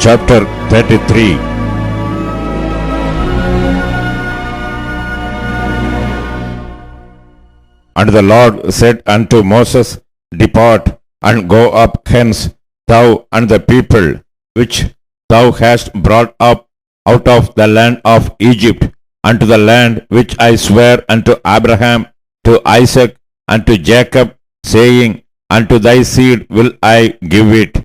chapter 33. And the Lord said unto Moses, Depart, and go up hence, thou and the people, which thou hast brought up out of the land of Egypt, unto the land which I swear unto Abraham, to Isaac, and to Jacob, saying, Unto thy seed will I give it.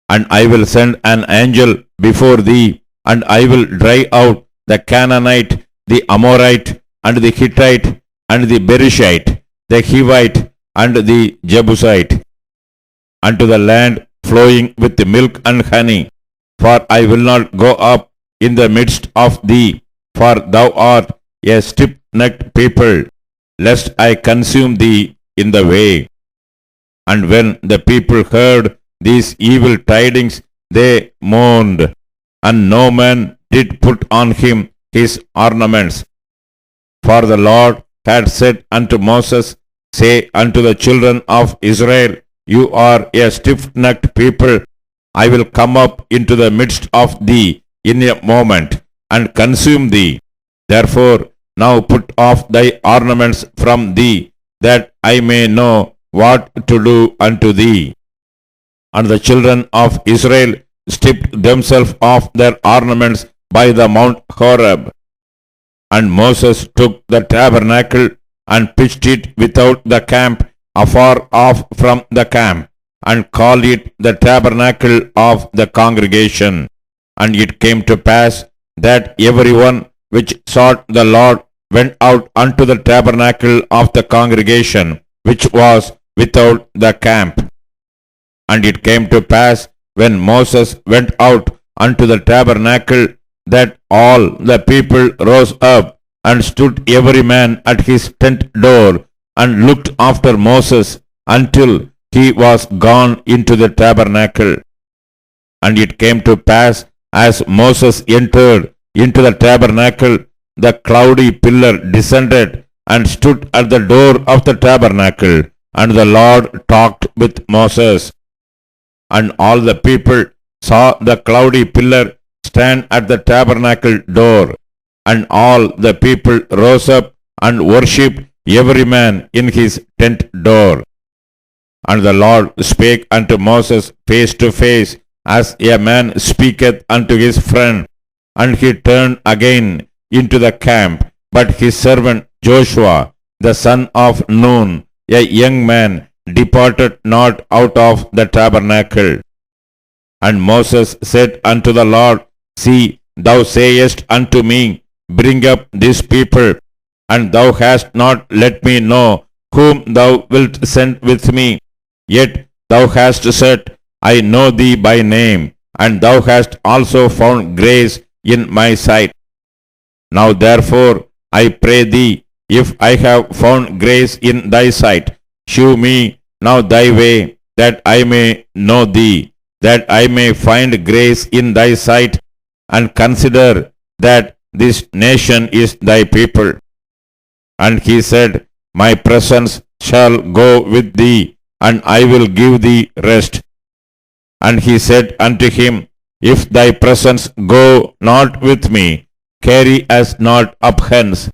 And I will send an angel before thee, and I will drive out the Canaanite, the Amorite, and the Hittite, and the Bereshite, the Hivite, and the Jebusite, unto the land flowing with milk and honey. For I will not go up in the midst of thee, for thou art a stiff-necked people, lest I consume thee in the way. And when the people heard these evil tidings, they mourned, and no man did put on him his ornaments. For the Lord had said unto Moses, Say unto the children of Israel, You are a stiff-necked people. I will come up into the midst of thee in a moment, and consume thee. Therefore now put off thy ornaments from thee, that I may know what to do unto thee. And the children of Israel stripped themselves of their ornaments by the Mount Horeb. And Moses took the tabernacle and pitched it without the camp, afar off from the camp, and called it the tabernacle of the congregation. And it came to pass that everyone which sought the Lord went out unto the tabernacle of the congregation, which was without the camp. And it came to pass, when Moses went out unto the tabernacle, that all the people rose up, and stood every man at his tent door, and looked after Moses, until he was gone into the tabernacle. And it came to pass, as Moses entered into the tabernacle, the cloudy pillar descended, and stood at the door of the tabernacle, and the Lord talked with Moses. And all the people saw the cloudy pillar stand at the tabernacle door. And all the people rose up and worshipped, every man in his tent door. And the Lord spake unto Moses face to face, as a man speaketh unto his friend. And he turned again into the camp. But his servant Joshua, the son of Nun, a young man, departed not out of the tabernacle. And Moses said unto the Lord, See, thou sayest unto me, Bring up this people, and thou hast not let me know whom thou wilt send with me. Yet thou hast said, I know thee by name, and thou hast also found grace in my sight. Now therefore I pray thee, if I have found grace in thy sight, shew me now thy way, that I may know thee, that I may find grace in thy sight, and consider that this nation is thy people. And he said, My presence shall go with thee, and I will give thee rest. And he said unto him, If thy presence go not with me, carry us not up hence.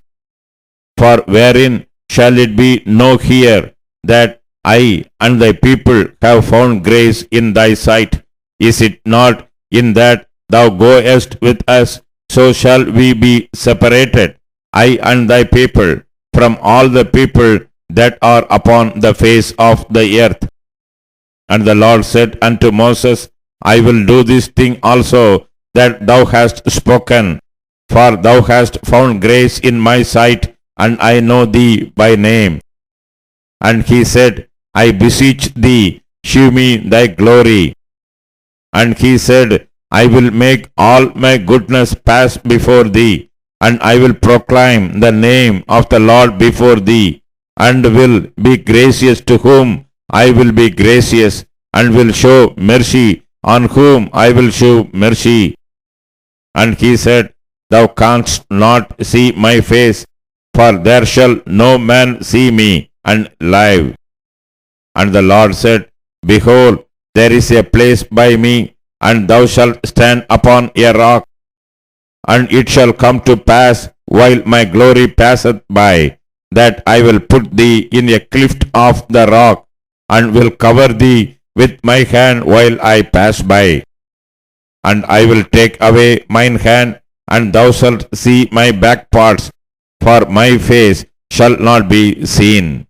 For wherein shall it be know here, that I and thy people have found grace in thy sight? Is it not in that thou goest with us? So shall we be separated, I and thy people, from all the people that are upon the face of the earth. And the Lord said unto Moses, I will do this thing also that thou hast spoken, for thou hast found grace in my sight, and I know thee by name. And he said, I beseech thee, shew me thy glory. And he said, I will make all my goodness pass before thee, and I will proclaim the name of the Lord before thee, and will be gracious to whom I will be gracious, and will show mercy on whom I will show mercy. And he said, Thou canst not see my face, for there shall no man see me and live. And the Lord said, Behold, there is a place by me and thou shalt stand upon a rock. And it shall come to pass, while my glory passeth by, that I will put thee in a cleft of the rock, and will cover thee with my hand while I pass by. And I will take away mine hand, and thou shalt see my back parts, for my face shall not be seen.